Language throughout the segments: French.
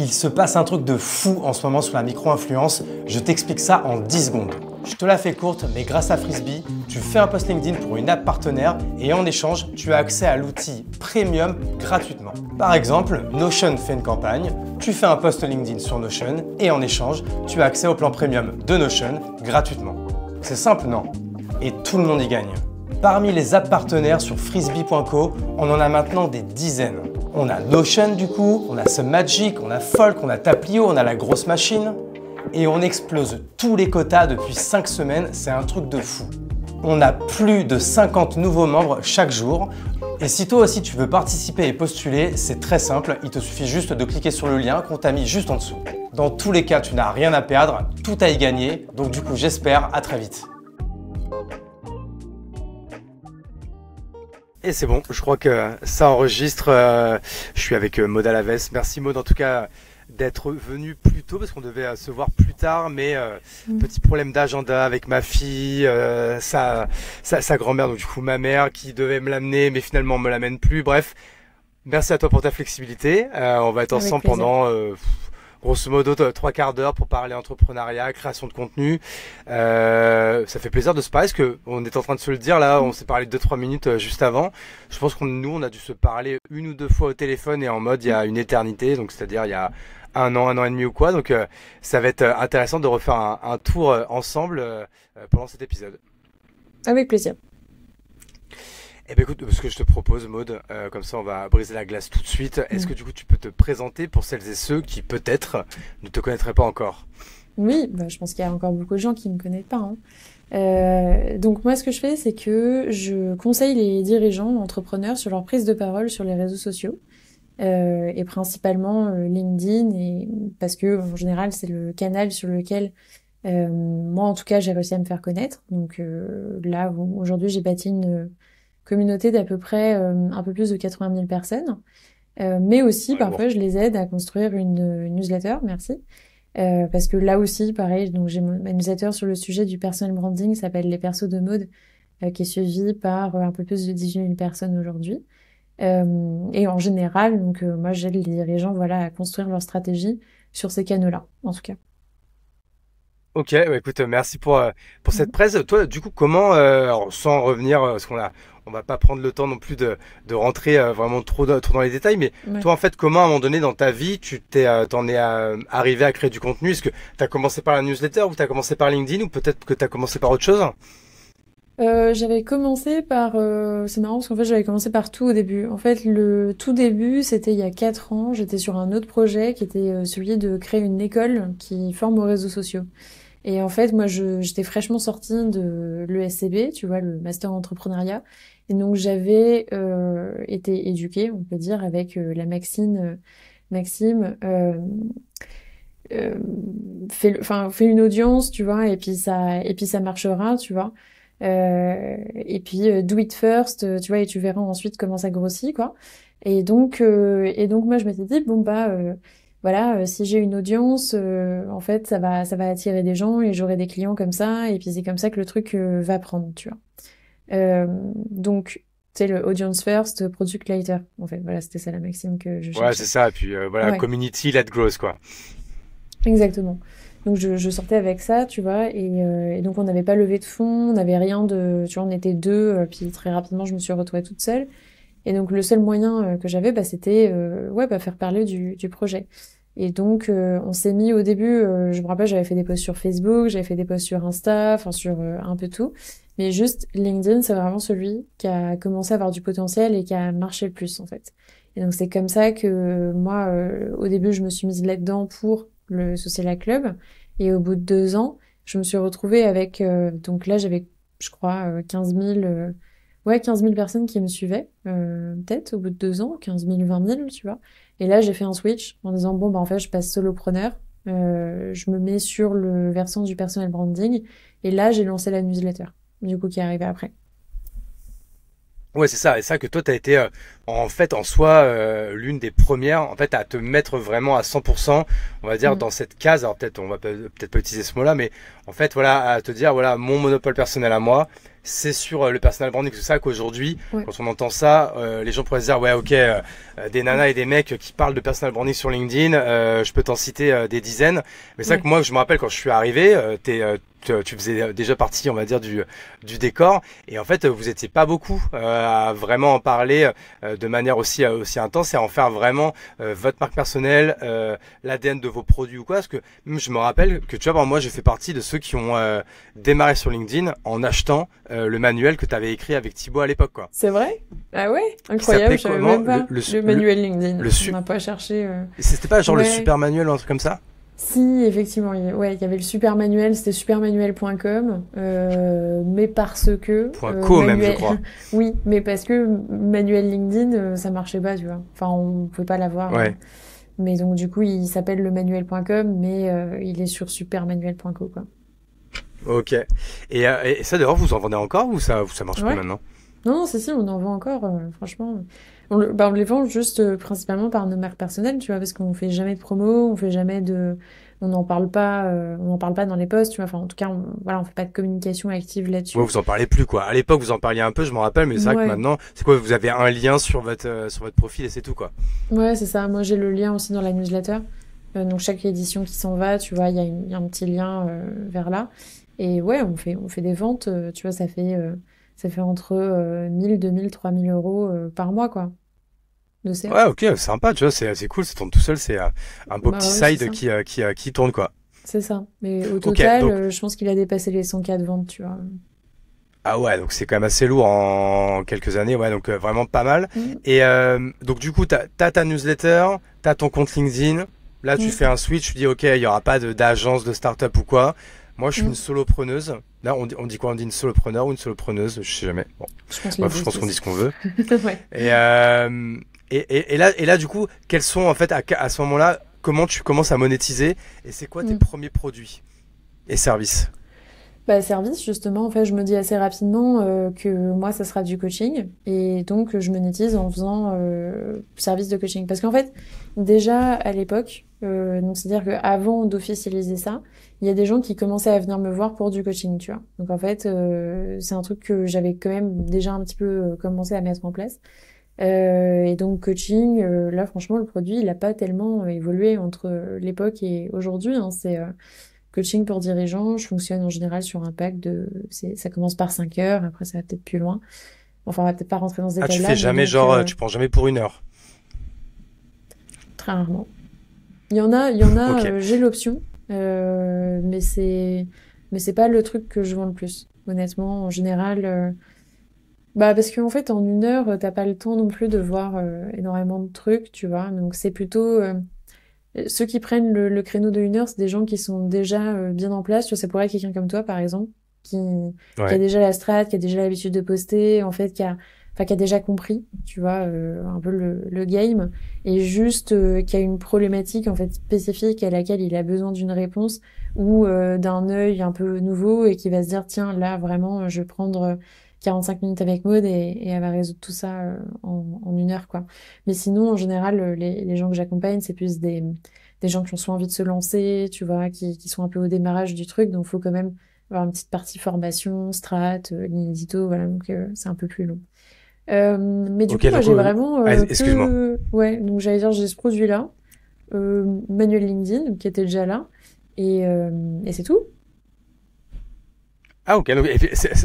Il se passe un truc de fou en ce moment sur la micro-influence, je t'explique ça en 10 secondes. Je te la fais courte, mais grâce à Frisbee, tu fais un post LinkedIn pour une app partenaire et en échange, tu as accès à l'outil Premium gratuitement. Par exemple, Notion fait une campagne, tu fais un post LinkedIn sur Notion et en échange, tu as accès au plan Premium de Notion gratuitement. C'est simple, non? Et tout le monde y gagne. Parmi les apps partenaires sur frisbee.co, on en a maintenant des dizaines. On a Notion du coup, on a SumMagic, on a Folk, on a Taplio, on a la grosse machine. Et on explose tous les quotas depuis 5 semaines, c'est un truc de fou. On a plus de 50 nouveaux membres chaque jour. Et si toi aussi tu veux participer et postuler, c'est très simple, il te suffit juste de cliquer sur le lien qu'on t'a mis juste en dessous. Dans tous les cas, tu n'as rien à perdre, tout à y gagner, donc du coup j'espère à très vite. Et c'est bon, je crois que ça enregistre. Je suis avec Maud Alaves. Merci Maud en tout cas d'être venue plus tôt parce qu'on devait se voir plus tard, mais petit problème d'agenda avec ma fille, sa grand-mère, donc du coup ma mère qui devait me l'amener, mais finalement me l'amène plus. Bref, merci à toi pour ta flexibilité. On va être ensemble pendant grosso modo 3 quarts d'heure pour parler entrepreneuriat, création de contenu. Ça fait plaisir de se parler parce que on est en train de se le dire là, on s'est parlé 2-3 minutes juste avant. Je pense qu'on a dû se parler 1 ou 2 fois au téléphone et en mode il y a une éternité, donc c'est-à-dire il y a 1 an et demi ou quoi. Donc ça va être intéressant de refaire un tour ensemble pendant cet épisode. Avec plaisir. Eh bien écoute, ce que je te propose Maud, comme ça on va briser la glace tout de suite. Est-ce que du coup tu peux te présenter pour celles et ceux qui peut-être ne te connaîtraient pas encore? Oui, je pense qu'il y a encore beaucoup de gens qui ne me connaissent pas, hein. Donc moi ce que je fais c'est que je conseille les dirigeants, entrepreneurs sur leur prise de parole sur les réseaux sociaux et principalement LinkedIn et parce que en général c'est le canal sur lequel moi en tout cas j'ai réussi à me faire connaître. Donc là aujourd'hui j'ai bâti une communauté d'à peu près un peu plus de 80 000 personnes. Mais aussi, parfois, je les aide à construire une newsletter, merci. Parce que là aussi, pareil, donc j'ai ma newsletter sur le sujet du personal branding, ça s'appelle Les Persos de Maud, qui est suivie par un peu plus de 18 000 personnes aujourd'hui. Et en général, donc moi, j'aide les dirigeants voilà, à construire leur stratégie sur ces canaux-là, en tout cas. Ok, écoute, merci pour cette presse. Toi, du coup, comment, alors, sans revenir, parce on va pas prendre le temps non plus de rentrer vraiment trop dans les détails, mais toi, en fait, comment à un moment donné dans ta vie, t'en es arrivé à créer du contenu? Est-ce que tu as commencé par la newsletter ou tu as commencé par LinkedIn ou peut-être que tu as commencé par autre chose? J'avais commencé par... c'est marrant parce qu'en fait, j'avais commencé par tout au début. En fait, le tout début, c'était il y a 4 ans. J'étais sur un autre projet qui était celui de créer une école qui forme aux réseaux sociaux. Et en fait, moi, j'étais fraîchement sortie de l'ESCP, tu vois, le Master Entrepreneuriat. Et donc, j'avais été éduquée, on peut dire, avec la Maxime, fais une audience, tu vois, et puis ça marchera, tu vois. Et puis do it first, tu vois, et tu verras ensuite comment ça grossit, quoi. Et donc moi, je m'étais dit, bon, voilà, si j'ai une audience, en fait, ça va attirer des gens et j'aurai des clients comme ça, et puis c'est comme ça que le truc va prendre, tu vois. Donc, tu sais, le audience first, product later. En fait, voilà, c'était ça la maxime que je cherchais. Ouais, c'est ça. Et puis voilà, community let growth, quoi. Exactement. Donc je sortais avec ça, tu vois, et donc on n'avait pas levé de fonds, on n'avait rien de, tu vois, on était 2, puis très rapidement je me suis retrouvée toute seule. Et donc le seul moyen que j'avais, c'était faire parler du projet. Et donc on s'est mis au début, je me rappelle, j'avais fait des posts sur Facebook, j'avais fait des posts sur Insta, enfin sur un peu tout. Mais juste LinkedIn, c'est vraiment celui qui a commencé à avoir du potentiel et qui a marché le plus en fait. Et donc c'est comme ça que moi, au début, je me suis mise là-dedans pour le Social Club. Et au bout de 2 ans, je me suis retrouvée avec, donc là j'avais, je crois, 15 000 personnes qui me suivaient, peut-être au bout de 2 ans, 15 000, 20 000, tu vois. Et là, j'ai fait un switch en disant, bon, en fait, je passe solopreneur, je me mets sur le versant du personal branding, et là, j'ai lancé la newsletter, du coup, qui est arrivée après. Ouais, c'est ça. Et ça que toi, tu as été en fait en soi l'une des premières en fait à te mettre vraiment à 100%, on va dire, dans cette case. Alors peut-être on va peut-être pas utiliser ce mot-là, mais en fait voilà à te dire voilà mon monopole personnel à moi. c'est sur le personal branding. C'est ça qu'aujourd'hui, Ouais. quand on entend ça, les gens pourraient se dire, ouais, ok, des nanas et des mecs qui parlent de personal branding sur LinkedIn, je peux t'en citer des dizaines. Mais c'est vrai Ouais. que moi, je me rappelle quand je suis arrivé, tu faisais déjà partie, on va dire, du décor. Et en fait, vous étiez pas beaucoup à vraiment en parler de manière aussi intense et à en faire vraiment votre marque personnelle, l'ADN de vos produits ou quoi. Parce que même je me rappelle que, tu vois, moi, j'ai fait partie de ceux qui ont démarré sur LinkedIn en achetant le manuel que tu avais écrit avec Thibaut à l'époque, quoi. C'est vrai? Ah ouais? Qui Incroyable, s'appelait je savais comment même pas. Le manuel LinkedIn. On n'a pas cherché. C'était pas genre le Ouais. super manuel ou un truc comme ça? Si, effectivement, ouais, il y avait le super manuel, c'était supermanuel.com, mais parce que .co même, je crois. oui, mais parce que manuel LinkedIn, ça marchait pas, tu vois. Enfin, on pouvait pas l'avoir. Ouais. Mais donc du coup, il s'appelle le manuel.com, mais il est sur supermanuel.co, quoi. Ok. Et ça, d'ailleurs, vous en vendez encore ou ça marche plus Ouais. maintenant? Non, si, on en vend encore, franchement. On les vend juste principalement par nos marques personnelles, tu vois, parce qu'on fait jamais de promo, on fait jamais de, on n'en parle pas, on n'en parle pas dans les posts, tu vois. Enfin, en tout cas, voilà, on fait pas de communication active Ouais, là-dessus. vous en parlez plus, quoi. À l'époque, vous en parliez un peu, je m'en rappelle, mais c'est vrai que Ouais, maintenant, c'est quoi? Vous avez un lien sur votre profil et c'est tout, quoi. ouais, c'est ça. Moi, j'ai le lien aussi dans la newsletter. Donc chaque édition qui s'en va, tu vois, il y a un petit lien vers là. Et ouais, on fait des ventes, tu vois, ça fait entre 1000, 2000, 3000 euros par mois, quoi, de Ouais, CA. ok, sympa, tu vois, c'est cool, ça tourne tout seul, c'est un beau petit Bah ouais, c'est side ça. qui tourne, quoi. C'est ça. Mais au Ok, total, donc, je pense qu'il a dépassé les 100K de ventes, tu vois. ah ouais, donc c'est quand même assez lourd en quelques années, ouais, donc vraiment pas mal. Mm, Et donc du coup, t'as ta newsletter, t'as ton compte LinkedIn. Là, tu mm, fais un switch, tu dis ok, il y aura pas d'agence, de start-up ou quoi. Moi, je suis une mm. solopreneuse. Là, on dit quoi? On dit une solopreneur ou une solopreneuse? Je sais jamais. Bon, Je pense les bref, je deux, pense c'est qu'on dit ça. ce qu'on veut. Ouais. Et, et là, du coup, quels sont en fait à ce moment-là, comment tu commences à monétiser et c'est quoi tes Mm. premiers produits et services? Bah, service, justement, en fait, je me dis assez rapidement que moi, ça sera du coaching. Et donc, je monétise en faisant service de coaching. Parce qu'en fait, déjà, à l'époque, donc c'est-à-dire qu'avant d'officialiser ça, il y a des gens qui commençaient à venir me voir pour du coaching, tu vois. Donc, en fait, c'est un truc que j'avais quand même déjà un petit peu commencé à mettre en place. Et donc, coaching, là, franchement, le produit, il n'a pas tellement évolué entre l'époque et aujourd'hui, hein. C'est coaching pour dirigeants, je fonctionne en général sur un pack ça commence par 5 heures, après ça va peut-être plus loin. Enfin, on va peut-être pas rentrer dans ce Ah, tu détail-là, fais mais jamais donc, genre, tu prends jamais pour une heure. très rarement. Il y en a, Ok. j'ai l'option, mais c'est pas le truc que je vends le plus. Honnêtement, en général, bah, parce qu'en fait, en une heure, t'as pas le temps non plus de voir énormément de trucs, tu vois. Donc, c'est plutôt, ceux qui prennent le créneau de une heure, c'est des gens qui sont déjà bien en place. Tu vois, ça pourrait être quelqu'un comme toi, par exemple, qui a Ouais. déjà la strat, qui a déjà l'habitude de poster, en fait, enfin, qui a déjà compris, tu vois, un peu le game, et juste qui a une problématique en fait spécifique à laquelle il a besoin d'une réponse ou d'un œil un peu nouveau et qui va se dire, tiens, là, vraiment, je vais prendre 45 minutes avec Maud et elle va résoudre tout ça en une heure, quoi. Mais sinon, en général, les gens que j'accompagne, c'est plus des gens qui ont soit envie de se lancer, tu vois, qui sont un peu au démarrage du truc. Donc, il faut quand même avoir une petite partie formation, strat, ligne édito, voilà. Donc, c'est un peu plus long. Mais du Ok, coup, moi, donc, j'ai vraiment excuse-moi. Ouais, donc j'allais dire, j'ai ce produit-là, Manuel LinkedIn, qui était déjà là. Et c'est tout. Ah ok, donc,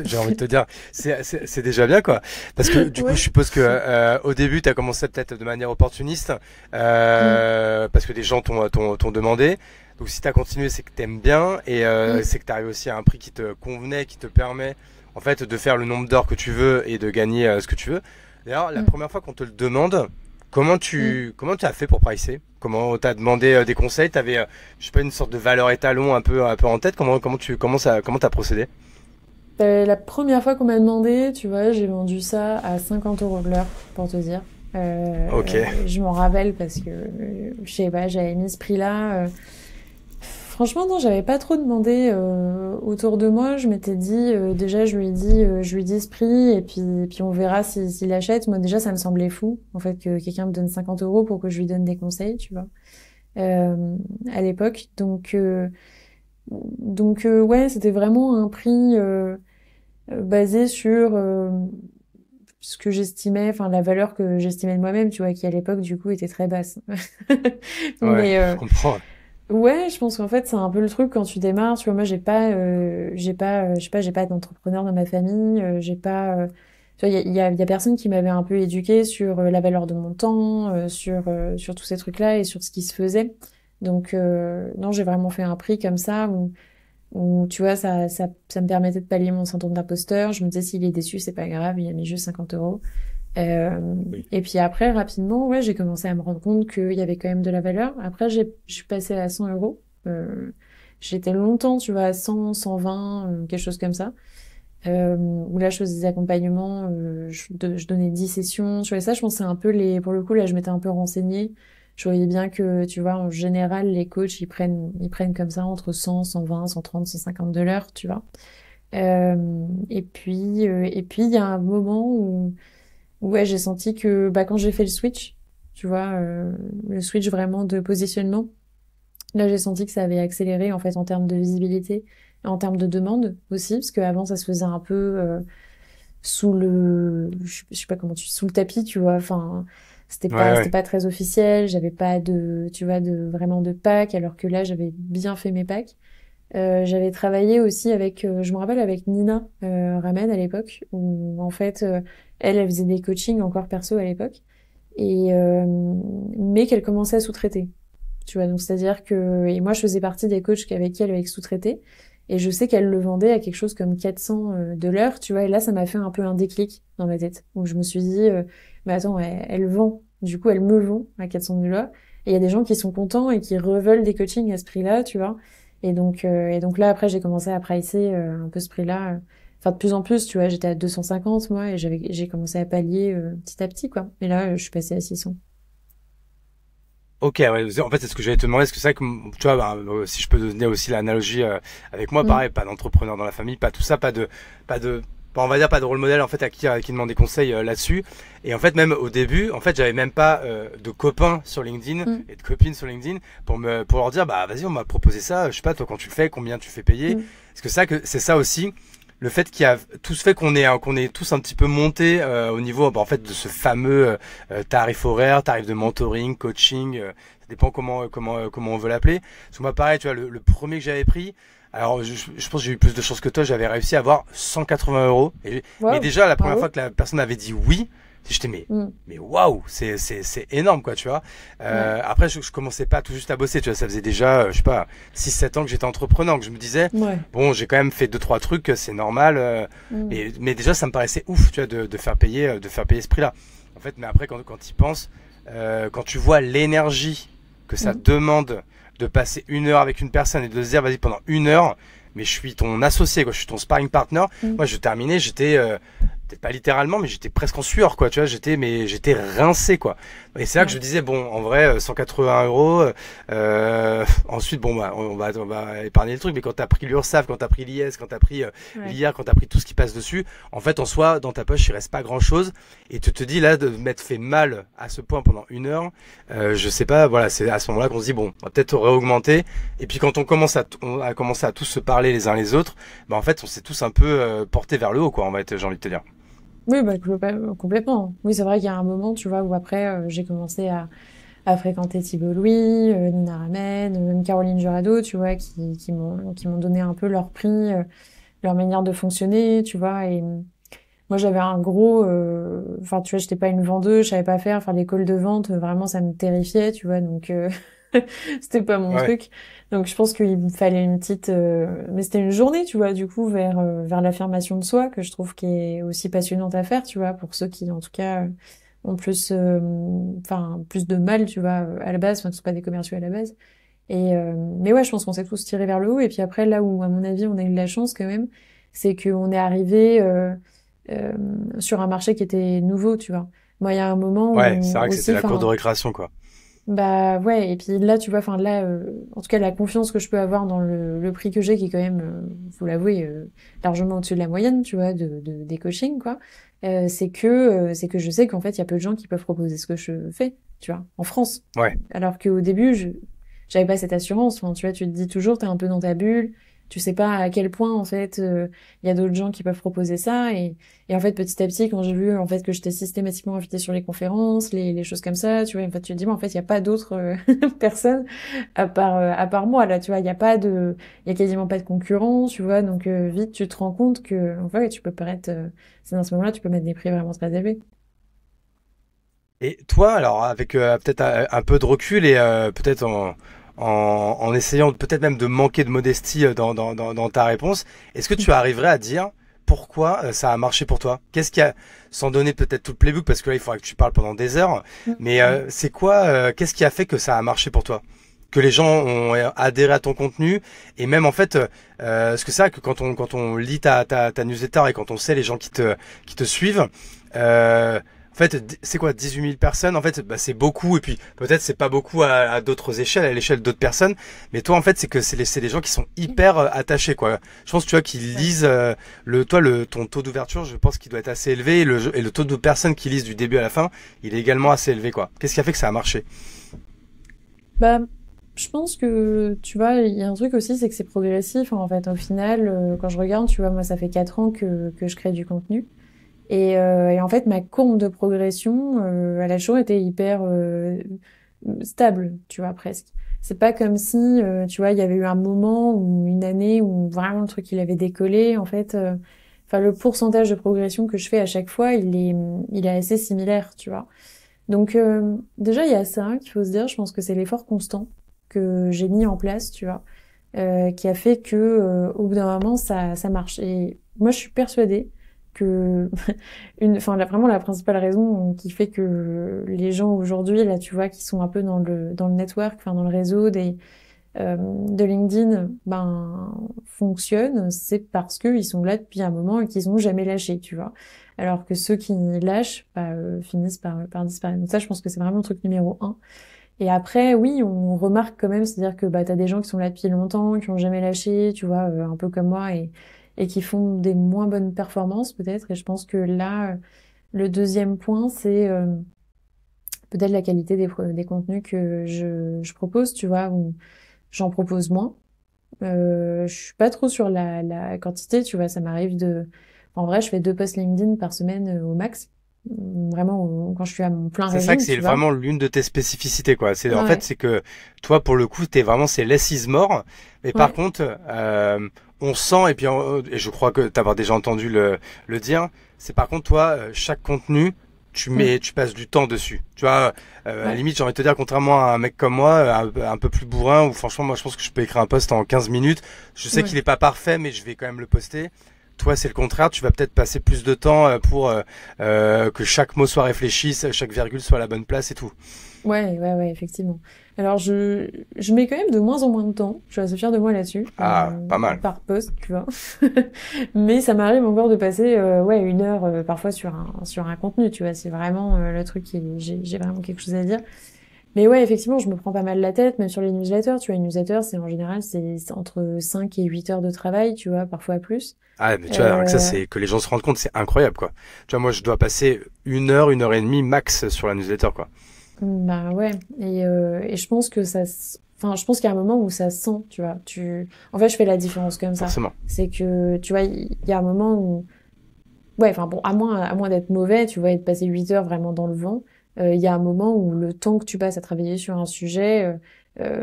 j'ai envie de te dire, c'est déjà bien quoi. Parce que du coup, je Ouais, suppose que au début, tu as commencé peut-être de manière opportuniste, mm, parce que des gens t'ont demandé. Donc si tu as continué, c'est que t'aimes bien et mm, c'est que tu arrives aussi à un prix qui te convenait, qui te permet en fait de faire le nombre d'heures que tu veux et de gagner ce que tu veux. D'ailleurs, la mm, première fois qu'on te le demande, comment mm. tu as fait pour pricer? Comment t'as demandé des conseils? T'avais, je sais pas, une sorte de valeur étalon un peu en tête? Comment t'as procédé? La première fois qu'on m'a demandé, tu vois, j'ai vendu ça à 50 euros de l'heure, pour te dire. Ok. Je m'en rappelle parce que, je sais pas, j'avais mis ce prix-là. Franchement, non, j'avais pas trop demandé autour de moi. Je m'étais dit, déjà, je lui dis ce prix et puis on verra s'il achète. Moi, déjà, ça me semblait fou, en fait, que quelqu'un me donne 50 euros pour que je lui donne des conseils, tu vois, euh, à l'époque. Donc, ouais, c'était vraiment un prix. basé sur ce que j'estimais, enfin la valeur que j'estimais de moi-même, tu vois, qui à l'époque du coup était très basse. Ouais, Mais je comprends. ouais, je pense qu'en fait c'est un peu le truc quand tu démarres. Tu vois, moi je sais pas, j'ai pas d'entrepreneur dans ma famille, j'ai pas. Tu vois, il y a personne qui m'avait un peu éduqué sur la valeur de mon temps, sur tous ces trucs-là et sur ce qui se faisait. Donc non, j'ai vraiment fait un prix comme ça où tu vois, ça me permettait de pallier mon syndrome d'imposteur. Je me disais, s'il est déçu, c'est pas grave, il a mis juste 50 euros. Oui. Et puis après, rapidement, ouais, j'ai commencé à me rendre compte qu'il y avait quand même de la valeur. Après, je suis passée à 100 euros. J'étais longtemps, tu vois, à 100, 120, quelque chose comme ça. Où là, je faisais des accompagnements, je donnais 10 sessions. Tu vois, ça, je pense que c'est un peu pour le coup, là, je m'étais un peu renseignée. Je voyais bien que, tu vois, en général, les coachs, ils prennent comme ça entre 100, 120, 130, 150 de l'heure, tu vois. Et puis, il y a un moment où ouais, j'ai senti que, bah, quand j'ai fait le switch, tu vois, le switch vraiment de positionnement, là, j'ai senti que ça avait accéléré, en fait, en termes de visibilité, et en termes de demande aussi, parce qu'avant, ça se faisait un peu, je sais pas comment sous le tapis, tu vois, enfin, Ouais, c'était ouais. pas très officiel, j'avais pas tu vois, vraiment de pack, alors que là, j'avais bien fait mes packs. J'avais travaillé aussi je me rappelle avec Nina Ramen à l'époque, où en fait, elle faisait des coachings encore perso à l'époque, et mais qu'elle commençait à sous-traiter. Tu vois, donc c'est-à-dire que et moi je faisais partie des coachs avec qui elle avait sous-traité, et je sais qu'elle le vendait à quelque chose comme 400 de l'heure, tu vois, et là ça m'a fait un peu un déclic dans ma tête. Donc je me suis dit, mais attends, elle vend, du coup elle me vend à 400 de l'heure, et il y a des gens qui sont contents et qui reveulent des coachings à ce prix-là, tu vois. Et donc là après j'ai commencé à pricer un peu ce prix-là. Enfin de plus en plus, tu vois, j'étais à 250 moi, et j'ai commencé à pallier petit à petit quoi. Et là je suis passée à 600. Ok, ouais, en fait, c'est ce que j'allais te demander, parce que c'est vrai que, tu vois, bah, si je peux donner aussi l'analogie avec moi, Mm. pareil, pas d'entrepreneur dans la famille, pas tout ça, pas de, on va dire pas de rôle modèle en fait à qui demander conseil là-dessus. Et en fait, même au début, en fait, j'avais même pas de copains sur LinkedIn Mm. et de copines sur LinkedIn pour leur dire, bah vas-y, on m'a proposé ça, je sais pas, toi quand tu le fais, combien tu fais payer. Mm. Parce que c'est ça aussi le fait qu'il y a tout ce fait qu'on est tous un petit peu monté au niveau bah, en fait de ce fameux tarif horaire, tarif de mentoring, coaching, ça dépend comment on veut l'appeler. Parce que moi pareil, tu vois le premier que j'avais pris, alors je pense que j'ai eu plus de chance que toi, j'avais réussi à avoir 180 euros. Mais Waouh, déjà la première fois bravo. que la personne avait dit oui, j'étais Mm. mais waouh, c'est énorme quoi, tu vois. Ouais. Après je commençais pas tout juste à bosser, tu vois, ça faisait déjà je sais pas 6 7 ans que j'étais entrepreneur, que je me disais Ouais. bon, j'ai quand même fait deux trois trucs, c'est normal. Mm. Mais déjà, ça me paraissait ouf, tu vois, de faire payer ce prix-là. En fait, mais après, quand tu y penses, quand tu vois l'énergie que ça Mm. demande de passer 1 heure avec une personne et de se dire, vas-y, pendant 1 heure, mais je suis ton associé, quoi, je suis ton sparring partner. Mm. Moi, je terminais, j'étais, peut-être pas littéralement, mais j'étais presque en sueur, quoi, tu vois, j'étais rincé, quoi. Et c'est là que je Ouais. disais, bon, en vrai, 180 euros, ensuite, bon, bah, on va épargner le truc, mais quand t'as pris l'URSSAF, quand t'as pris l'IS, quand t'as pris Ouais. l'IA, quand t'as pris tout ce qui passe dessus, en fait, en soi, dans ta poche, il reste pas grand chose. Et tu te dis, là, de m'être fait mal à ce point pendant 1 heure, je sais pas, voilà, c'est à ce moment-là qu'on se dit, bon, on va peut-être réaugmenter. Et puis, quand on a commencé à tous se parler les uns les autres, bah, en fait, on s'est tous un peu portés vers le haut, quoi, j'ai envie de te dire. Oui, bah, complètement. Oui, c'est vrai qu'il y a un moment, tu vois, où après, j'ai commencé à fréquenter Thibault Louis, Nina Ramen, même Caroline Jurado, tu vois, qui m'ont donné un peu leur prix, leur manière de fonctionner, tu vois. Et moi, j'avais un gros, enfin, tu vois, j'étais pas une vendeuse, je savais pas faire des calls de vente, vraiment, ça me terrifiait, tu vois, donc, c'était pas mon Ouais. truc. Donc, je pense qu'il me fallait une petite, mais c'était une journée, tu vois, du coup, vers l'affirmation de soi, que je trouve qui est aussi passionnante à faire, tu vois, pour ceux qui, en tout cas, ont plus, enfin, plus de mal, tu vois, à la base, enfin, qui sont pas des commerciaux à la base. Mais ouais, je pense qu'on s'est tous tirés vers le haut. Et puis après, là où, à mon avis, on a eu de la chance quand même, c'est qu'on est arrivé euh, sur un marché qui était nouveau, tu vois. Moi, il y a un moment Ouais, c'est où vrai que c'était aussi, la cour de enfin, récréation, quoi. bah ouais. Et puis là, tu vois, enfin là, en tout cas, la confiance que je peux avoir dans le prix que j'ai, qui est quand même, faut l'avouer, largement au-dessus de la moyenne, tu vois, des coachings, quoi. C'est que je sais qu'en fait, il y a peu de gens qui peuvent proposer ce que je fais, tu vois, en France. Ouais. Alors qu'au début, j'avais pas cette assurance. Enfin, tu vois, tu te dis toujours, t'es un peu dans ta bulle. tu sais pas à quel point en fait il y a d'autres gens qui peuvent proposer ça et en fait petit à petit quand j'ai vu en fait que j'étais systématiquement invitée sur les conférences, les choses comme ça, tu vois, en fait tu te dis mais en fait il y a pas d'autres personnes à part moi là, tu vois, il y a quasiment pas de concurrence, tu vois, donc vite tu te rends compte que en fait tu peux paraître c'est dans ce moment-là tu peux mettre des prix vraiment très élevés. Et toi, alors avec peut-être un peu de recul et peut-être en essayant peut-être même de manquer de modestie dans ta réponse, est-ce que tu arriverais à dire pourquoi ça a marché pour toi? Qu'est-ce qui a, sans donner peut-être tout le playbook, parce que là il faudra que tu parles pendant des heures, mais c'est quoi, qu'est-ce qui a fait que ça a marché pour toi? Que les gens ont adhéré à ton contenu et même en fait, parce que c'est vrai que quand on lit ta newsletter et quand on sait les gens qui te suivent, en fait, c'est quoi, 18 000 personnes? En fait, bah, c'est beaucoup, et puis peut-être c'est pas beaucoup à d'autres échelles, à l'échelle d'autres personnes. Mais toi, en fait, c'est que c'est des gens qui sont hyper attachés, quoi. Je pense, tu vois, qu'ils Ouais. lisent ton taux d'ouverture, je pense qu'il doit être assez élevé, et le taux de personnes qui lisent du début à la fin, il est également assez élevé, quoi. Qu'est-ce qui a fait que ça a marché? Bah, je pense que, tu vois, il y a un truc aussi, c'est que c'est progressif, hein, en fait. Au final, quand je regarde, tu vois, moi, ça fait 4 ans que je crée du contenu. Et en fait, ma courbe de progression, elle a toujours été hyper stable, tu vois, presque. C'est pas comme si, tu vois, il y avait eu un moment ou une année où vraiment le truc, il avait décollé. En fait, enfin, le pourcentage de progression que je fais à chaque fois, il est assez similaire, tu vois. Donc déjà il y a ça qu'il faut se dire, je pense que c'est l'effort constant que j'ai mis en place, tu vois, qui a fait que au bout d'un moment ça marche. Et moi je suis persuadée que enfin vraiment la principale raison qui fait que les gens aujourd'hui là tu vois qui sont un peu dans le network, enfin dans le réseau de LinkedIn, ben fonctionnent, c'est parce qu'ils sont là depuis un moment et qu'ils ont jamais lâché, tu vois. Alors que ceux qui lâchent, bah, finissent par disparaître. Donc ça, je pense que c'est vraiment le truc numéro un. Et après, oui, on remarque quand même, c'est-à-dire que bah t'as des gens qui sont là depuis longtemps, qui ont jamais lâché, tu vois, un peu comme moi, et qui font des moins bonnes performances peut-être. Et je pense que là, le deuxième point, c'est peut-être la qualité des contenus que je propose, tu vois, où j'en propose moins. Je suis pas trop sur la quantité, tu vois, ça m'arrive en vrai, je fais 2 posts LinkedIn par semaine au max. Vraiment, quand je suis à mon plein C'est ça que régime, c'est tu vois. vraiment l'une de tes spécificités, quoi. C'est, en fait, Ouais, c'est que toi, pour le coup, c'est less is more. Mais par ouais, contre, on sent, et puis, et je crois que t'avoir déjà entendu le dire, c'est par contre, toi, chaque contenu, mm, tu passes du temps dessus. Tu vois, à la ouais, limite, j'ai envie de te dire, contrairement à un mec comme moi, un peu plus bourrin, où franchement, moi, je pense que je peux écrire un post en 15 minutes. Je sais ouais. qu'il est pas parfait, mais je vais quand même le poster. Toi, c'est le contraire. Tu vas peut-être passer plus de temps pour que chaque mot soit réfléchi, chaque virgule soit à la bonne place et tout. Ouais, effectivement. Alors, je mets quand même de moins en moins de temps. Je suis assez fière de moi là-dessus, Ah, pas mal. par post, tu vois. Mais ça m'arrive encore de passer, ouais, 1 heure, parfois sur un contenu, tu vois. C'est vraiment le truc j'ai vraiment quelque chose à dire. Mais ouais, effectivement, je me prends pas mal la tête, même sur les newsletters. Tu vois, une newsletter, c'est en général, c'est entre 5 et 8 heures de travail, tu vois, parfois plus. Ah, mais tu vois, rien que ça, Euh, c'est que les gens se rendent compte, c'est incroyable, quoi. Tu vois, moi, je dois passer une heure et demie max sur la newsletter, quoi. bah ouais. Et je pense que enfin, je pense qu'il y a un moment où ça se sent, tu vois. En fait, je fais la différence comme ça. Forcément. C'est que, tu vois, il y a un moment où, ouais, enfin bon, à moins d'être mauvais, tu vois, et de passer 8 heures vraiment dans le vent, il y a un moment où le temps que tu passes à travailler sur un sujet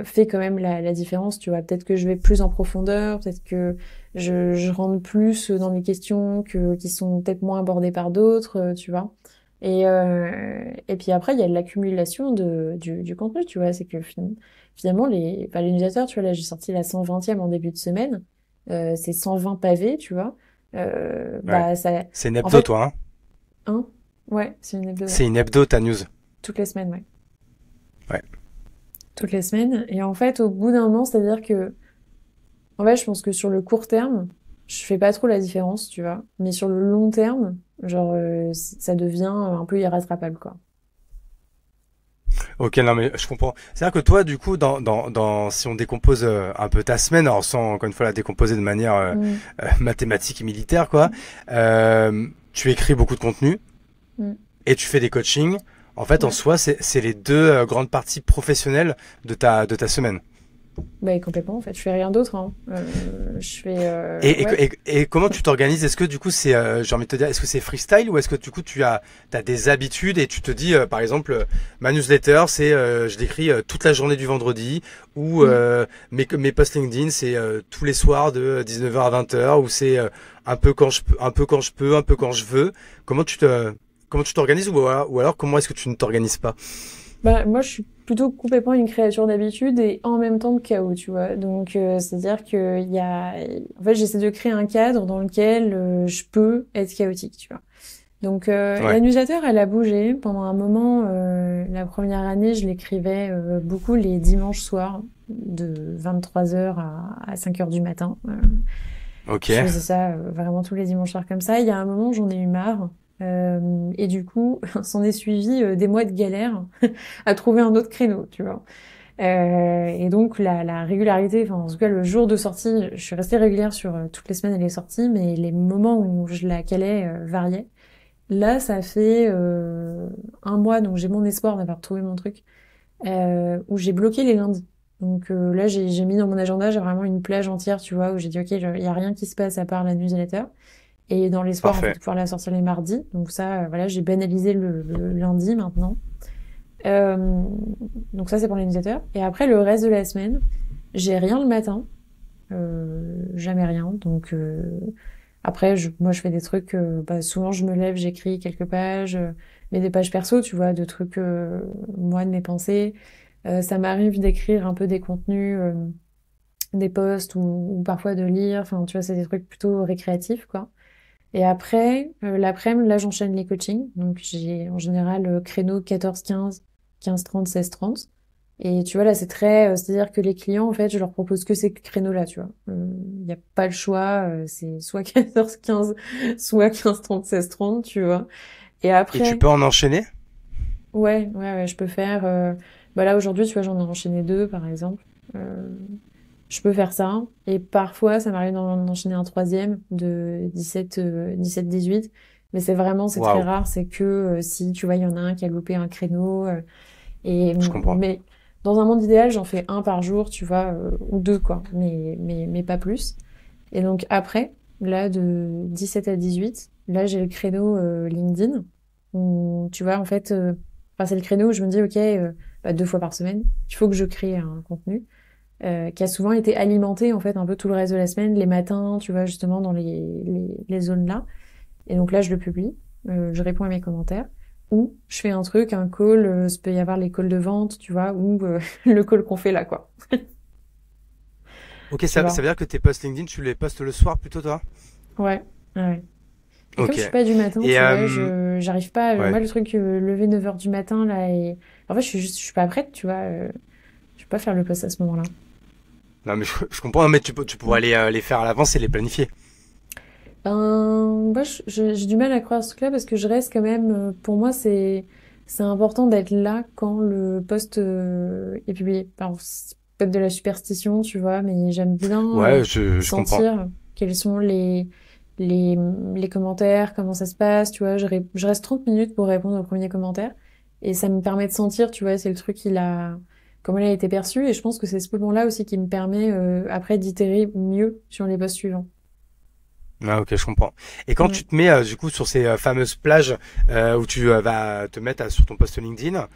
fait quand même la différence, tu vois. Peut-être que je vais plus en profondeur, peut-être que je rentre plus dans des questions qui sont peut-être moins abordées par d'autres, tu vois. Et puis après, il y a l'accumulation du contenu, tu vois. C'est que finalement, les newsletters, tu vois, là, j'ai sorti la 120e en début de semaine. C'est 120 pavés, tu vois. Ouais. Bah, ça, C'est une en hebdo, fait, toi, hein. hein, ouais, c'est une hebdo, ouais. C'est une hebdo, ta news. Toutes les semaines, ouais. Ouais. Toutes les semaines. Et en fait, au bout d'un moment, c'est-à-dire que, en fait, je pense que sur le court terme, je fais pas trop la différence, tu vois. Mais sur le long terme, genre, ça devient un peu irrattrapable, quoi. Ok, non, mais je comprends. C'est-à-dire que toi, du coup, si on décompose un peu ta semaine, alors sans, encore une fois, la décomposer de manière Mm, mathématique et militaire, quoi, tu écris beaucoup de contenu mm. et tu fais des coachings. En fait, en Ouais. soi, c'est les deux grandes parties professionnelles de ta semaine. Bah, complètement, en fait. Je fais rien d'autre, hein. Je fais, ouais. Et comment tu t'organises? Est-ce que du coup c'est, j'ai envie de te dire, est-ce que c'est freestyle ou est-ce que du coup t'as des habitudes et tu te dis, par exemple, ma newsletter, c'est, je l'écris toute la journée du vendredi ou Mm. mes posts LinkedIn, c'est tous les soirs de 19h à 20h ou c'est un peu quand je peux, un peu quand je peux, un peu quand je veux. Comment comment tu t'organises ou alors comment est-ce que tu ne t'organises pas? Bah, moi, je suis plutôt complètement une créature d'habitude et en même temps de chaos, tu vois. Donc, c'est-à-dire que en fait, j'essaie de créer un cadre dans lequel je peux être chaotique, tu vois. Donc, la Ouais. newsletter, elle a bougé. Pendant un moment, la première année, je l'écrivais beaucoup les dimanches soirs, de 23h à 5h du matin. Ok. Je faisais ça vraiment tous les dimanches soirs comme ça. Il y a un moment, j'en ai eu marre. Et du coup, s'en est suivi des mois de galère à trouver un autre créneau, tu vois. Et donc la régularité, enfin en tout cas le jour de sortie, je suis restée régulière sur toutes les semaines elle est sortie, mais les moments où je la calais variaient. Là, ça fait un mois, donc j'ai mon espoir d'avoir trouvé mon truc, où j'ai bloqué les lundis. Donc là, j'ai mis dans mon agenda, j'ai vraiment une plage entière, tu vois, où j'ai dit ok, il y a rien qui se passe à part la newsletter. Et dans l'espoir en fait de Parfait. pouvoir la sortir les mardis. Donc ça, voilà, j'ai banalisé le lundi maintenant. Euh, donc ça c'est pour les newsletters. Et après le reste de la semaine, j'ai rien le matin, jamais rien. Donc après moi je fais des trucs. Bah, souvent je me lève, j'écris quelques pages, mais des pages perso, tu vois, de trucs moi de mes pensées. Ça m'arrive d'écrire un peu des contenus, des posts ou parfois de lire. Enfin tu vois c'est des trucs plutôt récréatifs quoi. Et après, l'après-midi, là, j'enchaîne les coachings. Donc, j'ai en général créneau 14-15, 15-30, 16-30. Et tu vois, là, c'est très... c'est-à-dire que les clients, en fait, je leur propose que ces créneaux-là, tu vois. Il n'y a pas le choix. C'est soit 14-15, soit 15-30, 16-30, tu vois. Et Et tu après, peux en enchaîner? ouais, je peux faire... bah là, aujourd'hui, tu vois, j'en ai enchaîné deux, par exemple. Je peux faire ça. Et parfois, ça m'arrive d'enchaîner un troisième de 17-18. Mais c'est très Waouh, rare. C'est que si, tu vois, il y en a un qui a loupé un créneau. je comprends. Mais dans un monde idéal, j'en fais un par jour, tu vois, ou deux, quoi. Mais pas plus. Et donc après, là, de 17 à 18, là, j'ai le créneau LinkedIn. Où, tu vois, en fait, enfin, c'est le créneau où je me dis, OK, bah, 2 fois par semaine, il faut que je crée un contenu qui a souvent été alimenté en fait un peu tout le reste de la semaine, les matins, tu vois, justement dans les zones là. Et donc là, je le publie, je réponds à mes commentaires, ou je fais un truc, un call, ça peut y avoir les calls de vente, tu vois, ou le call qu'on fait là, quoi. Ok, Tu ça vois. veut dire que tes posts LinkedIn, tu les postes le soir plutôt, toi? Ouais, ouais. Et comme Ok. je suis pas du matin, Et tu vois, j'arrive pas, ouais. moi le truc lever 9h du matin là et en fait je suis pas prête, tu vois, je peux pas faire le post à ce moment-là. Non, mais je comprends. Non, mais tu pourrais les faire à l'avance et les planifier. Ben, moi, j'ai du mal à croire ce truc-là parce que je reste quand même. Pour moi, c'est important d'être là quand le post est publié. Alors, c'est peut-être de la superstition, tu vois, mais j'aime bien Ouais, je comprends. sentir quels sont les les commentaires, comment ça se passe, tu vois. Je reste 30 minutes pour répondre aux premiers commentaires et ça me permet de sentir, tu vois, c'est le truc comment il a été perçu et je pense que c'est ce moment-là aussi qui me permet après d'itérer mieux sur les posts suivants. Ah, ok, je comprends. Et quand Ouais. tu te mets du coup sur ces fameuses plages où tu vas te mettre sur ton post LinkedIn,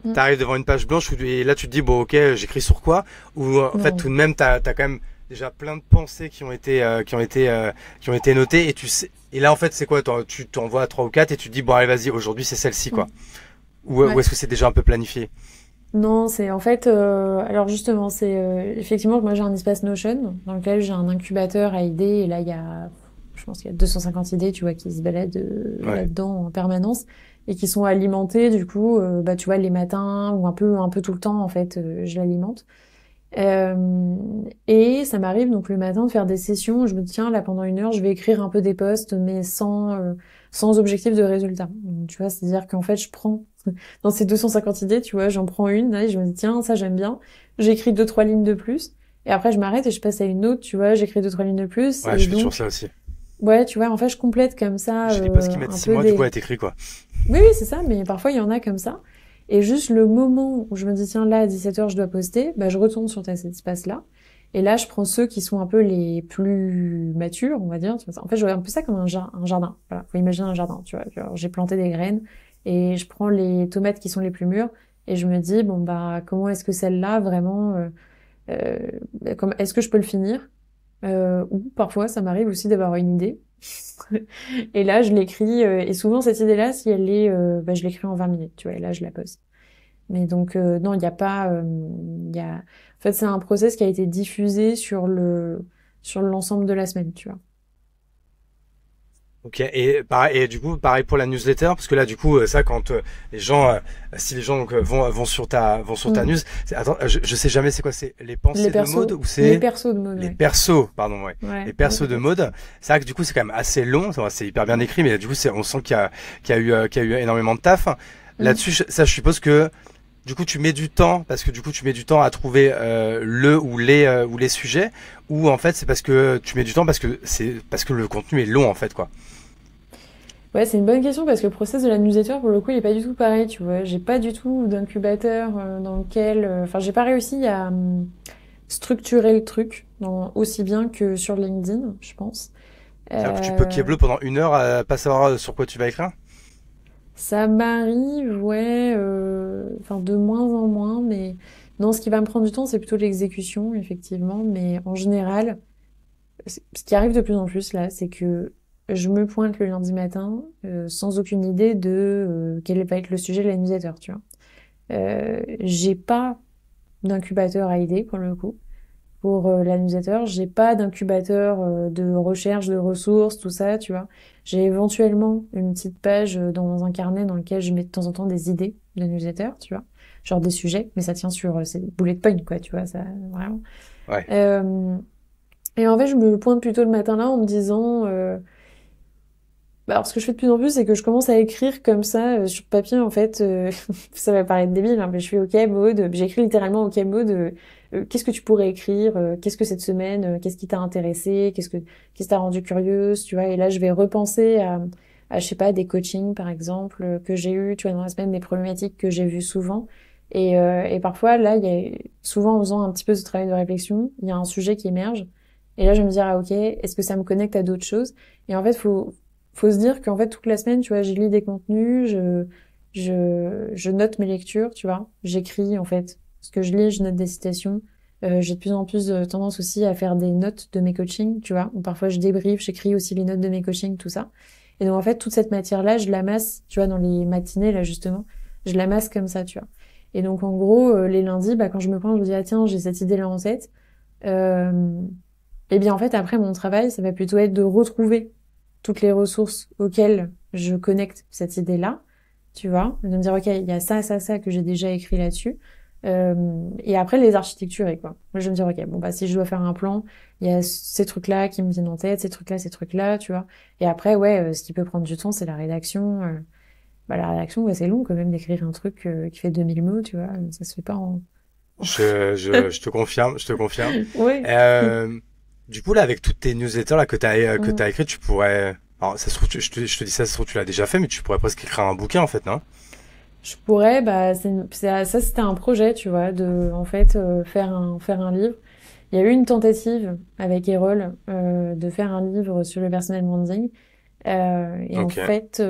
Mm. t'arrives devant une page blanche et là tu te dis bon ok j'écris sur quoi? Ou en fait tout Non. de même t'as quand même déjà plein de pensées qui ont été notées et tu sais et là en fait c'est quoi? Tu t'envoies trois ou quatre et tu te dis bon allez vas-y aujourd'hui c'est celle-ci quoi. Mm. Ou Ouais. est-ce que c'est déjà un peu planifié? Non, c'est en fait, alors justement, c'est effectivement, moi j'ai un espace Notion dans lequel j'ai un incubateur à idées et là il y a, je pense qu'il y a 250 idées, tu vois, qui se baladent Ouais. là-dedans en permanence et qui sont alimentées du coup, bah tu vois, les matins ou un peu tout le temps en fait, je l'alimente. Et ça m'arrive donc le matin de faire des sessions où je me dis tiens là pendant une heure je vais écrire un peu des posts mais sans objectif de résultat. Donc, tu vois, c'est-à-dire qu'en fait je prends dans ces 250 idées, tu vois, j'en prends une là, et je me dis tiens ça j'aime bien. J'écris deux trois lignes de plus et après je m'arrête et je passe à une autre, tu vois, j'écris deux trois lignes de plus Ouais et je fais toujours donc ça aussi. ouais tu vois en fait je complète comme ça J'ai des posts qui mettent un six peu mois du coup à des être écrit quoi. oui, c'est ça, mais parfois il y en a comme ça. Et juste le moment où je me dis, tiens, là, à 17h, je dois poster, bah, je retourne sur cet espace-là. Et là, je prends ceux qui sont un peu les plus matures, on va dire. En fait, je vois un peu ça comme un jardin. Voilà, faut imaginer un jardin, tu vois. Genre, j'ai planté des graines et je prends les tomates qui sont les plus mûres et je me dis, bon, bah, comment est-ce que celle-là, vraiment, est-ce que je peux le finir? Ou parfois, ça m'arrive aussi d'avoir une idée. Et là, je l'écris, et souvent, cette idée-là, si elle est, bah, je l'écris en 20 minutes, tu vois, et là, je la pose. Mais donc, non, il n'y a pas, en fait, c'est un process qui a été diffusé sur l'ensemble de la semaine, tu vois. Ok, et pareil, et du coup, pareil pour la newsletter, parce que là, du coup, ça, quand les gens, si les gens donc, vont sur ta Mm. news, attends, je sais jamais c'est quoi, c'est les Les pensées de persos, mode ou les c'est persos de mode, les ouais. persos, pardon, ouais, Ouais, les ouais, persos de peut-être. mode. C'est vrai que du coup, c'est quand même assez long, c'est hyper bien écrit, mais du coup, on sent qu'il y a eu énormément de taf Mm. là-dessus. Ça, je suppose que du coup, tu mets du temps parce que du coup, tu mets du temps à trouver le ou les sujets, ou en fait, c'est parce que tu mets du temps parce que le contenu est long en fait, quoi. Ouais, c'est une bonne question parce que le process de la newsletter, pour le coup, il est pas du tout pareil, tu vois. J'ai pas du tout d'incubateur dans lequel, enfin, j'ai pas réussi à structurer le truc aussi bien que sur LinkedIn, je pense. C'est-à-dire que tu peux Euh, keblo pendant une heure à pas savoir sur quoi tu vas écrire. Ça m'arrive, ouais, enfin de moins en moins, mais non, ce qui va me prendre du temps, c'est plutôt l'exécution, effectivement. Mais en général, ce qui arrive de plus en plus là, c'est que je me pointe le lundi matin sans aucune idée de quel va être le sujet de la newsletter, tu vois. J'ai pas d'incubateur à idée pour le coup. Pour la newsletter, j'ai pas d'incubateur de recherche de ressources, tout ça, tu vois. J'ai éventuellement une petite page dans un carnet dans lequel je mets de temps en temps des idées de newsletter, tu vois. Genre des sujets, mais ça tient sur ces bullet points, quoi, tu vois, ça, vraiment. Ouais. Euh, et en fait, je me pointe plutôt le matin là en me disant, bah, alors ce que je fais de plus en plus, c'est que je commence à écrire comme ça sur papier, en fait. Ça va paraître débile, hein, mais je fais OK mode, j'écris littéralement OK mode. Qu'est-ce que tu pourrais écrire? Qu'est-ce que cette semaine? Qu'est-ce qui t'a intéressé? Qu'est-ce qui t'a rendu curieuse? Tu vois? Et là, je vais repenser je sais pas, des coachings par exemple que j'ai eu, tu vois, dans la semaine, des problématiques que j'ai vues souvent. Et parfois, là, il y a souvent en faisant un petit peu ce travail de réflexion, il y a un sujet qui émerge. Et là, je vais me dire, ah, OK, est-ce que ça me connecte à d'autres choses? Et en fait, faut se dire qu'en fait, toute la semaine, tu vois, je lis des contenus, je note mes lectures, tu vois. J'écris, en fait, ce que je lis, je note des citations. J'ai de plus en plus tendance aussi à faire des notes de mes coachings, tu vois. Ou parfois, je débriefe, j'écris aussi les notes de mes coachings, tout ça. Et donc, en fait, toute cette matière-là, je l'amasse, tu vois, dans les matinées, là, justement. Je l'amasse comme ça, tu vois. Et donc, en gros, les lundis, bah, quand je me pointe, je me dis, ah tiens, j'ai cette idée-là en tête. Euh, et bien, en fait, après, mon travail, ça va plutôt être de retrouver toutes les ressources auxquelles je connecte cette idée-là, tu vois, de me dire, OK, il y a ça, ça, ça que j'ai déjà écrit là-dessus. Et après, les architecturer, quoi. Moi, je vais me dire, OK, bon, bah, si je dois faire un plan, il y a ces trucs-là qui me viennent en tête, ces trucs-là, tu vois. Et après, ouais, ce qui peut prendre du temps, c'est la rédaction. Bah, la rédaction, ouais, c'est long quand même d'écrire un truc qui fait 2000 mots, tu vois. Ça se fait pas en... Je te confirme, je te confirme. Ouais. Euh, du coup, là, avec toutes tes newsletters là que Mm. t'as écrites, tu pourrais. Alors, ça se trouve, je te dis ça se trouve, tu l'as déjà fait, mais tu pourrais presque écrire un bouquin en fait, non? Je pourrais, bah, ça, c'était un projet, tu vois, de, en fait, faire un livre. Il y a eu une tentative avec Erol de faire un livre sur le personal branding. Et en Ok. fait,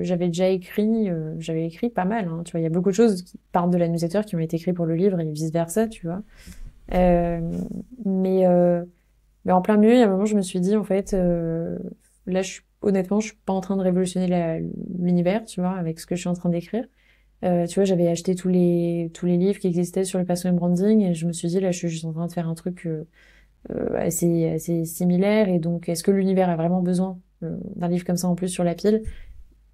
j'avais écrit pas mal, hein, tu vois. Il y a beaucoup de choses qui partent de la newsletter qui ont été écrites pour le livre et vice-versa, tu vois. Euh, mais, euh, mais en plein milieu, il y a un moment, je me suis dit, en fait, là, honnêtement, je suis pas en train de révolutionner l'univers, tu vois, avec ce que je suis en train d'écrire. Tu vois, j'avais acheté tous les livres qui existaient sur le personal branding et je me suis dit, là, je suis juste en train de faire un truc assez similaire. Et donc, est-ce que l'univers a vraiment besoin d'un livre comme ça en plus sur la pile?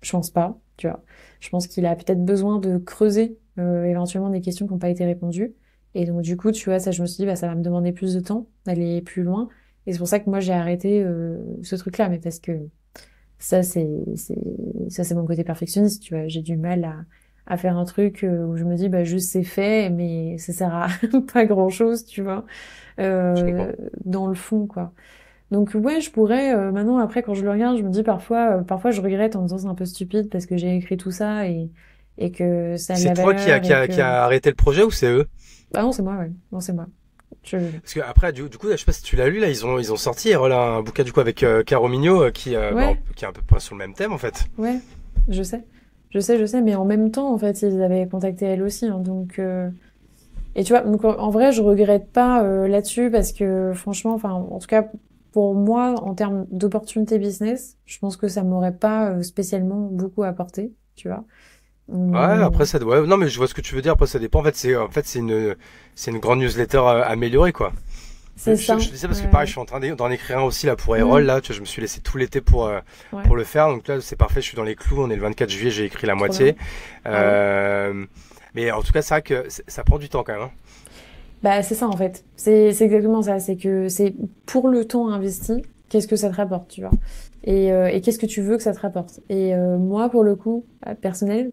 Je pense pas, tu vois. Je pense qu'il a peut-être besoin de creuser éventuellement des questions qui n'ont pas été répondues. Et donc, du coup, tu vois, ça, je me suis dit, bah, ça va me demander plus de temps d'aller plus loin. Et c'est pour ça que moi, j'ai arrêté ce truc-là. Mais parce que ça, c'est mon côté perfectionniste, tu vois. J'ai du mal à faire un truc où je me dis, bah, juste c'est fait, mais ça sert à pas grand-chose, tu vois, Je euh, comprends. dans le fond, quoi. Donc, ouais, je pourrais, maintenant, après, quand je le regarde, je me dis parfois je regrette en me disant c'est un peu stupide parce que j'ai écrit tout ça et que ça a de C'est la toi valeur et qui que... a arrêté le projet ou c'est eux? Ah non, c'est moi, ouais. Non, c'est moi. Je... Parce que après, du coup, je sais pas si tu l'as lu, là, ils ont sorti là, un bouquin du coup avec Caro Mignot Ouais, qui est un peu près sur le même thème en fait. ouais, je sais. Je sais, mais en même temps, en fait, ils avaient contacté elle aussi, hein, donc... Et tu vois, donc en vrai, je regrette pas là-dessus parce que franchement, enfin, en tout cas, pour moi, en termes d'opportunités business, je pense que ça m'aurait pas spécialement beaucoup apporté, tu vois. Ouais, Hum, après ça, ouais, non mais je vois ce que tu veux dire. Après ça dépend. En fait c'est une grande newsletter améliorée quoi. c'est Je ça. dis ça parce que pareil, je suis en train d'en écrire un aussi là pour Erol Hum, là. Tu vois, je me suis laissé tout l'été ouais, pour le faire. Donc là, c'est parfait. Je suis dans les clous. On est le 24 juillet. J'ai écrit la trop bien. moitié. Bravo. Euh, mais en tout cas, c'est vrai que ça prend du temps quand même. Hein. Bah, c'est ça, en fait. C'est exactement ça. C'est que c'est pour le temps investi, qu'est-ce que ça te rapporte, tu vois. Et qu'est-ce que tu veux que ça te rapporte. Et moi, pour le coup, personnel,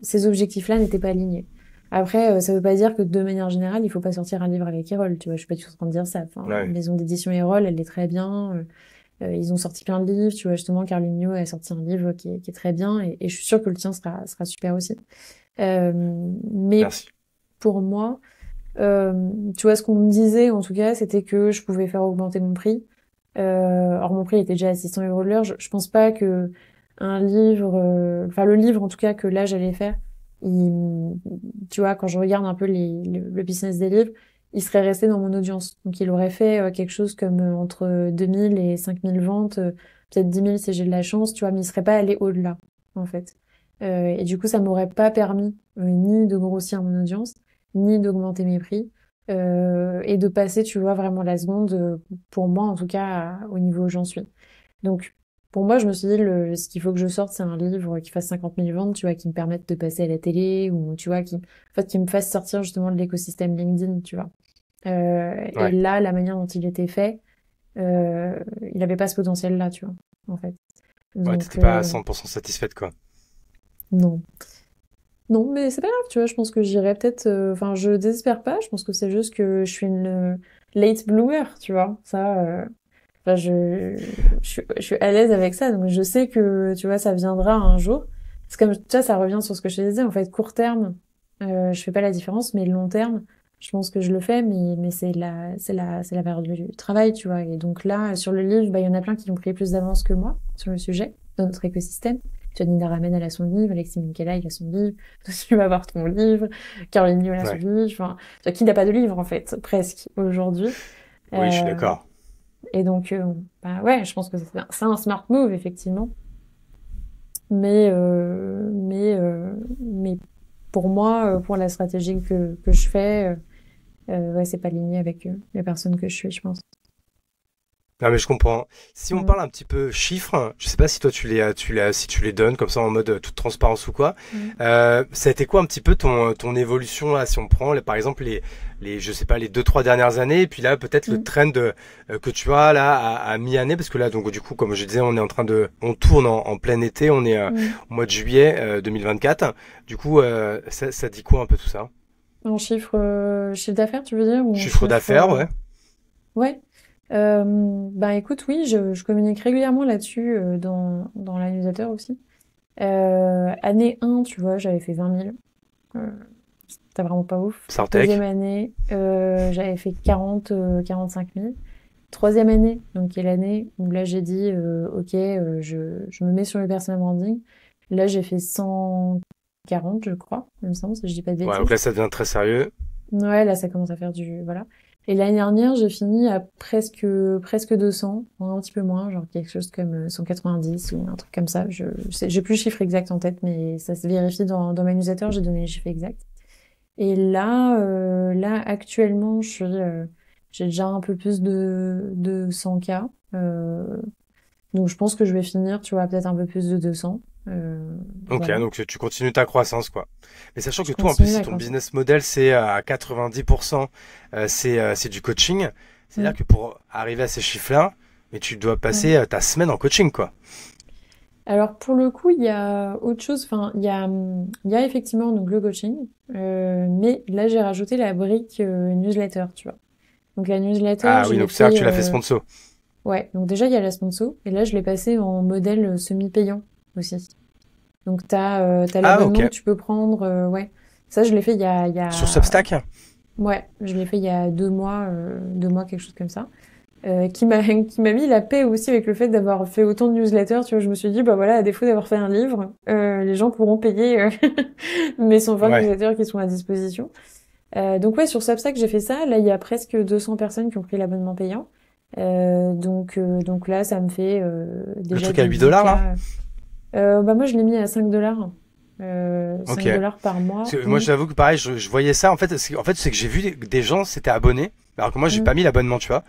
ces objectifs-là n'étaient pas alignés. Après, ça veut pas dire que de manière générale, il faut pas sortir un livre avec Erol, tu vois. Je suis pas du tout en train de dire ça. Enfin, Ouais. maison d'édition Erol, elle est très bien. Ils ont sorti plein de livres, tu vois. Justement, Caroline Mignot a sorti un livre qui est très bien. Et je suis sûre que le tien sera super aussi. Euh, mais Merci. pour moi, tu vois, ce qu'on me disait, en tout cas, c'était que je pouvais faire augmenter mon prix. Or, mon prix était déjà à 600 € de l'heure. Je pense pas que un livre, enfin, le livre, en tout cas, que là, j'allais faire, tu vois, quand je regarde un peu le business des livres, il serait resté dans mon audience. Donc, il aurait fait quelque chose comme entre 2000 et 5000 ventes, peut-être 10 000 si j'ai de la chance, tu vois, mais il serait pas allé au-delà, en fait. Et du coup, ça m'aurait pas permis ni de grossir mon audience, ni d'augmenter mes prix, et de passer, tu vois, vraiment la seconde, pour moi en tout cas, au niveau où j'en suis. Donc, pour moi, je me suis dit, ce qu'il faut que je sorte, c'est un livre qui fasse 50 000 ventes, tu vois, qui me permette de passer à la télé, ou tu vois, en fait, qui me fasse sortir justement de l'écosystème LinkedIn, tu vois. Et Ouais. là, la manière dont il était fait, il avait pas ce potentiel-là, tu vois, en fait. Ouais, Donc, t'étais pas à 100% satisfaite quoi. non. Non, mais c'est pas grave, tu vois, je pense que j'irai peut-être... Enfin, je désespère pas, je pense que c'est juste que je suis une late bloomer, tu vois. Ça, enfin, je suis à l'aise avec ça, donc je sais que, tu vois, ça viendra un jour. C'est comme, tu vois, ça revient sur ce que je te disais, en fait, court terme, je fais pas la différence, mais long terme, je pense que je le fais, mais c'est la période du travail, tu vois. Et donc là, sur le livre, bah, il y en a plein qui ont pris plus d'avance que moi sur le sujet, dans notre écosystème. Tu vois, Nina Ramen, elle a son livre, Alexis Minkela, il a son livre, toi, tu vas avoir ton livre, Caroline Niola a son Ouais. livre, enfin, tu vois, qui n'a pas de livre, en fait, presque, aujourd'hui. Oui, je suis Euh, d'accord. et donc, bah ouais, je pense que c'est un smart move, effectivement. Mais pour moi, pour la stratégie que je fais, ouais, c'est pas aligné avec la personne que je suis, je pense. Non mais je comprends. Si on Mm. parle un petit peu chiffres, je sais pas si toi si tu les donnes comme ça en mode toute transparence ou quoi. Mm. Ça a été quoi un petit peu ton évolution là si on prend par exemple les je sais pas les 2 3 dernières années et puis là peut-être le Mm. trend que tu as là à mi-année parce que là donc du coup comme je disais on est en train de on tourne en plein été, on est Mm. au mois de juillet 2024. Du coup ça dit quoi un peu tout ça? En chiffre d'affaires, tu veux dire, ou en Chiffre chiffre... d'affaires, ouais. Ouais. Ben écoute, oui, je communique régulièrement là-dessus dans la newsletter aussi. Année 1, tu vois, j'avais fait 20 000. Euh, C'était vraiment pas ouf. Deuxième Sartec. année, j'avais fait 45 000. Troisième année, donc qui est l'année où là j'ai dit, ok, je me mets sur le personal branding. Là j'ai fait 140, je crois, il me semble, si je dis pas de Ouais, donc bêtises. là ça devient très sérieux. Ouais, là, ça commence à faire du... Voilà. Et l'année dernière, j'ai fini à presque 200, un petit peu moins, genre quelque chose comme 190 ou un truc comme ça. J'ai plus le chiffre exact en tête, mais ça se vérifie dans ma newsletter, j'ai donné les chiffres exacts. Et là, actuellement, j'ai déjà un peu plus de 100K. Donc, je pense que je vais finir, tu vois, peut-être un peu plus de 200. Ok, Voilà. donc tu continues ta croissance, quoi. Mais sachant Je que toi, en plus, continue si la ton croissance. business model, c'est à 90%, c'est du coaching, c'est-à-dire Mm. que pour arriver à ces chiffres-là, mais tu dois Mm. passer ta semaine en coaching, quoi. Alors pour le coup, il y a autre chose. Enfin, il y a effectivement donc le coaching, mais là j'ai rajouté la brique newsletter, tu vois. Donc la newsletter, Ah je oui, l'ai donc c'est vrai que fait, tu l'as fait sponsor. ouais. Donc déjà il y a la sponsor, et là je l'ai passé en modèle semi-payant aussi. Donc, t'as Ah, l'abonnement que ok. tu peux prendre, ouais. Ça, je l'ai fait Sur Substack? ouais, je l'ai fait il y a 2 mois, 2 mois, quelque chose comme ça. Qui m'a mis la paix aussi avec le fait d'avoir fait autant de newsletters. Tu vois, je me suis dit, bah voilà, à défaut d'avoir fait un livre, les gens pourront payer mes 120 Ouais. newsletters qui sont à disposition. Donc ouais, sur Substack, j'ai fait ça. Là, il y a presque 200 personnes qui ont pris l'abonnement payant. Donc là, ça me fait Le déjà truc à des 8 10 dollars, k. là? Bah moi, je l'ai mis à 5 dollars. Ok. 5 dollars par Parce mois. que moi, j'avoue que pareil, je voyais ça. En fait, c'est que j'ai vu des gens s'étaient abonnés. Alors que moi, j'ai Mm, pas mis l'abonnement, tu vois.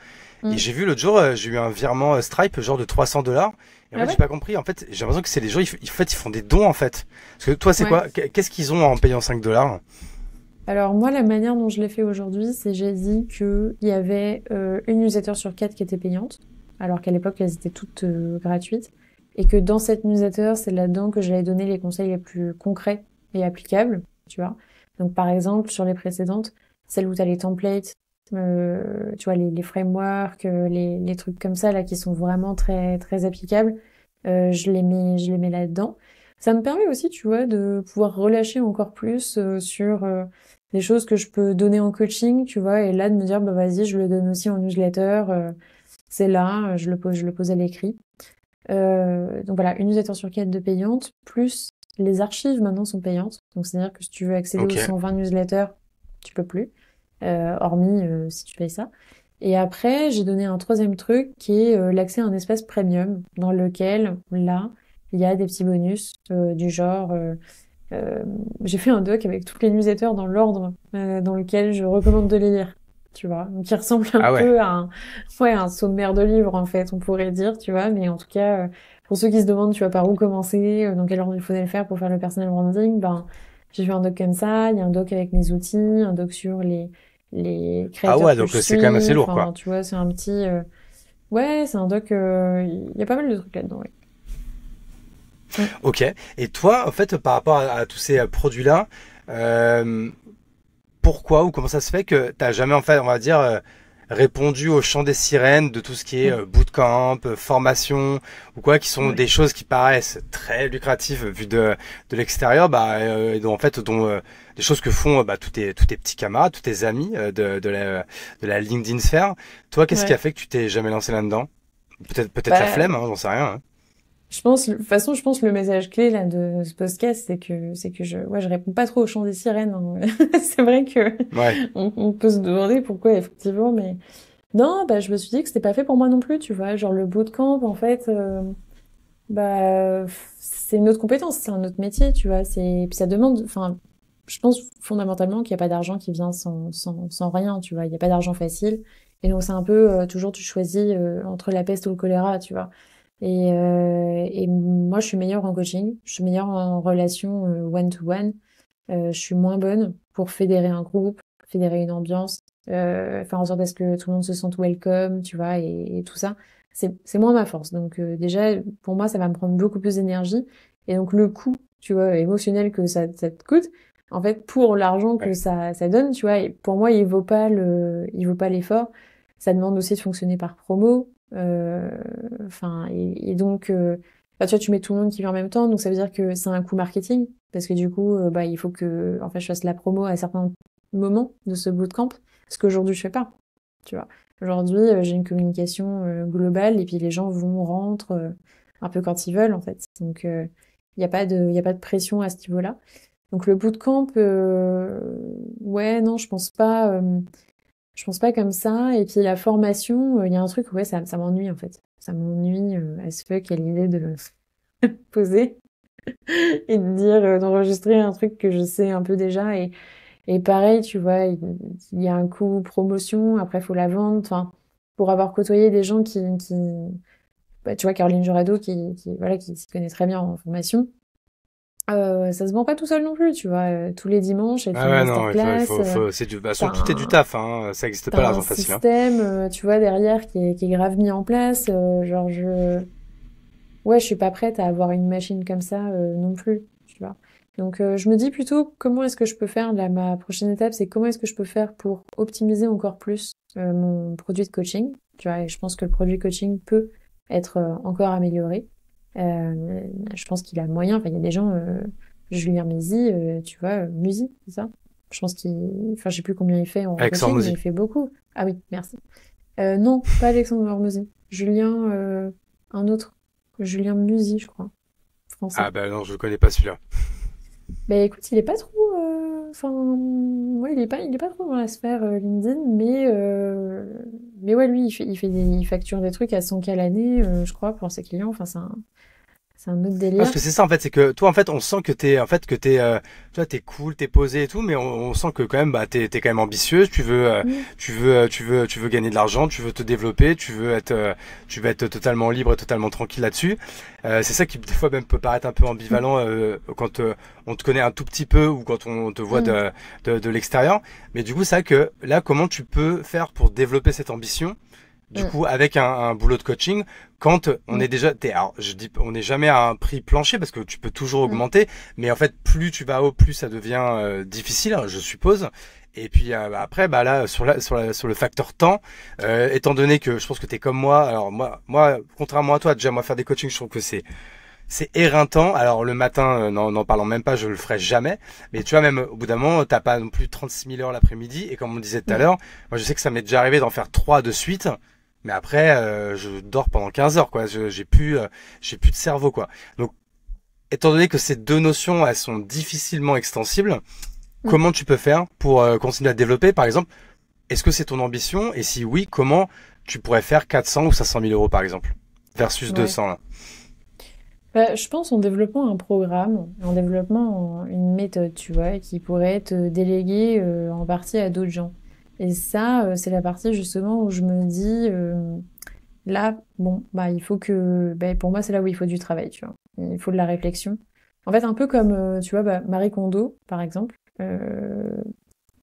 Et mm. j'ai vu l'autre jour, j'ai eu un virement Stripe, genre de 300 dollars. Et en Ah fait, j'ai ouais? pas compris. En fait, j'ai l'impression que c'est les gens, en fait, ils font des dons, en fait. Parce que toi, c'est Ouais. quoi? Qu'est-ce qu'ils ont en payant 5 dollars? Alors moi, la manière dont je l'ai fait aujourd'hui, c'est j'ai dit que il y avait une newsletter sur 4 qui était payante, alors qu'à l'époque, elles étaient toutes gratuites, et que dans cette newsletter, c'est là-dedans que j'allais donner les conseils les plus concrets et applicables, tu vois. Donc par exemple, sur les précédentes, celle où tu as les templates, tu vois, les frameworks, les trucs comme ça, là, qui sont vraiment très, très applicables, je les mets là-dedans. Ça me permet aussi, tu vois, de pouvoir relâcher encore plus sur des choses que je peux donner en coaching, tu vois, et là de me dire bah vas-y, je le donne aussi en newsletter, c'est là, je le pose à l'écrit. Donc voilà, une newsletter sur 4 de payante, plus les archives maintenant sont payantes. Donc c'est-à-dire que si tu veux accéder aux Ok. 120 newsletters, tu peux plus, hormis si tu payes ça. Et après, j'ai donné un troisième truc qui est l'accès à un espace premium dans lequel, là, il y a des petits bonus du genre euh, j'ai fait un doc avec toutes les newsletters dans l'ordre dans lequel je recommande de les lire, tu vois. Donc, qui ressemble un Ah ouais. peu à ouais, un sommaire de livre, en fait, on pourrait dire, tu vois. Mais en tout cas, pour ceux qui se demandent, tu vois, par où commencer, dans quel ordre il faudrait le faire pour faire le personal branding, ben, j'ai fait un doc comme ça. Il y a un doc avec mes outils, un doc sur les Ah créateurs ouais, que donc je c'est quand même suis. assez lourd, Enfin, quoi. tu vois, c'est un petit, ouais, c'est un doc, il y a pas mal de trucs là-dedans, ouais. Mm. Ok. Et toi, en fait, par rapport à tous ces produits-là, euh, pourquoi ou comment ça se fait que t'as jamais, en fait, on va dire, répondu au chant des sirènes de tout ce qui est Mm. bootcamp, formation ou quoi, qui sont Ouais. des choses qui paraissent très lucratives vu de l'extérieur, bah, et dont, en fait, des choses que font bah, tous tes petits camarades, tous tes amis de la LinkedIn sphère. Toi, qu'est-ce qui a Ouais. fait que tu t'es jamais lancé là-dedans? Peut-être la flemme, Bah, hein, j'en sais rien. Hein. de toute façon, je pense que le message clé là de ce podcast, c'est que ouais, je réponds pas trop au chant des sirènes, hein. C'est vrai que Ouais. on peut se demander pourquoi effectivement, mais non, bah je me suis dit que c'était pas fait pour moi non plus, tu vois. Genre le bootcamp, en fait, bah c'est une autre compétence, c'est un autre métier, tu vois. C'est puis ça demande, enfin, je pense fondamentalement qu'il y a pas d'argent qui vient sans rien, tu vois. Il y a pas d'argent facile, et donc c'est un peu toujours tu choisis entre la peste ou le choléra, tu vois. Et moi, je suis meilleure en coaching, je suis meilleure en relation one-to-one. Je suis moins bonne pour fédérer un groupe, fédérer une ambiance, faire en sorte à ce que tout le monde se sente welcome, tu vois, et tout ça. C'est moins ma force. Donc déjà, pour moi, ça va me prendre beaucoup plus d'énergie. Et donc le coût, tu vois, émotionnel que ça te coûte, en fait, pour l'argent que Ouais. ça donne, tu vois, et pour moi, il vaut pas l'effort. Ça demande aussi de fonctionner par promo. Enfin, et donc, bah, tu vois, tu mets tout le monde qui vient en même temps, donc ça veut dire que c'est un coût marketing, parce que du coup, bah, il faut que, en fait, je fasse la promo à certains moments de ce bootcamp, ce qu'aujourd'hui je fais pas, tu vois. Aujourd'hui, j'ai une communication globale, et puis les gens vont, rentrent un peu quand ils veulent, en fait. Donc, il y a pas de pression à ce niveau-là. Donc le bootcamp, ouais, non, je pense pas comme ça. Et puis la formation, il y a un truc, ouais, ça m'ennuie en fait. Ça m'ennuie as fuck à l'idée de poser et de dire, d'enregistrer un truc que je sais un peu déjà. Et pareil, tu vois, il y a un coût promotion, après faut la vendre. Enfin, pour avoir côtoyé des gens bah, tu vois, Caroline Jurado voilà, qui s'y connaît très bien en formation. Ça se vend pas tout seul non plus, tu vois. Tous les dimanches, elle fait Ah une ouais, non, masterclass. bah, T'as tout est du un, taf, hein. Ça existe T'as pas un l'argent facile, hein. système, tu vois, derrière qui est grave mis en place. Genre, ouais, je suis pas prête à avoir une machine comme ça non plus, tu vois. Donc, je me dis plutôt comment est-ce que je peux faire, là, ma prochaine étape, c'est comment est-ce que je peux faire pour optimiser encore plus mon produit de coaching, tu vois, et je pense que le produit coaching peut être encore amélioré. Je pense qu'il a moyen. Enfin, il y a des gens, Julien Mézy, tu vois, Musi, c'est ça? Je pense enfin, je sais plus combien il fait en Alexandre coaching, mais Mouzy. il fait beaucoup. Ah oui, merci. Non, pas Alexandre Hormozy. Julien, un autre. Julien Musi, je crois. Français. Ah bah non, je connais pas celui-là. Ben écoute, il est pas trop, enfin, ouais, il est pas trop dans la sphère LinkedIn, mais ouais, lui, il facture des trucs à 100K l'année, je crois, pour ses clients. Enfin, c'est un autre Parce délire. que c'est ça en fait, c'est que toi en fait on sent que tu vois, t'es cool, t'es posé et tout, mais on sent que quand même bah t'es quand même ambitieuse, Mm, tu veux gagner de l'argent, tu veux te développer, tu veux être totalement libre et totalement tranquille là-dessus. C'est ça qui des fois même peut paraître un peu mm, ambivalent quand on te connaît un tout petit peu ou quand on te voit mm, de l'extérieur. Mais du coup c'est vrai que là comment tu peux faire pour développer cette ambition? Du mm, coup, avec un boulot de coaching, quand on mm, est déjà, alors je dis, on n'est jamais à un prix plancher parce que tu peux toujours mm, augmenter, mais en fait, plus tu vas haut, plus ça devient difficile, hein, je suppose. Et puis bah, après, bah là, sur le facteur temps, étant donné que je pense que t'es comme moi, alors moi, contrairement à toi, déjà moi faire des coachings, je trouve que c'est éreintant. Alors le matin, n'en parlant même pas, je le ferai jamais. Mais tu vois, même au bout d'un moment, t'as pas non plus 36 000 heures l'après-midi. Et comme on disait tout à mm. l'heure, moi je sais que ça m'est déjà arrivé d'en faire 3 de suite. Mais après, je dors pendant 15 heures, quoi. J'ai plus de cerveau, quoi. Donc, étant donné que ces deux notions, elles sont difficilement extensibles, Mm. comment tu peux faire pour continuer à te développer? Par exemple, est-ce que c'est ton ambition? Et si oui, comment tu pourrais faire 400 ou 500 000 euros, par exemple, versus Ouais. 200 là? Bah, je pense en développant un programme, en développant une méthode, tu vois, qui pourrait être déléguée en partie à d'autres gens. Et ça, c'est la partie justement où je me dis, là, bon, bah, il faut que, bah, pour moi, c'est là où il faut du travail, tu vois. Il faut de la réflexion. En fait, un peu comme, tu vois, bah, Marie Kondo, par exemple,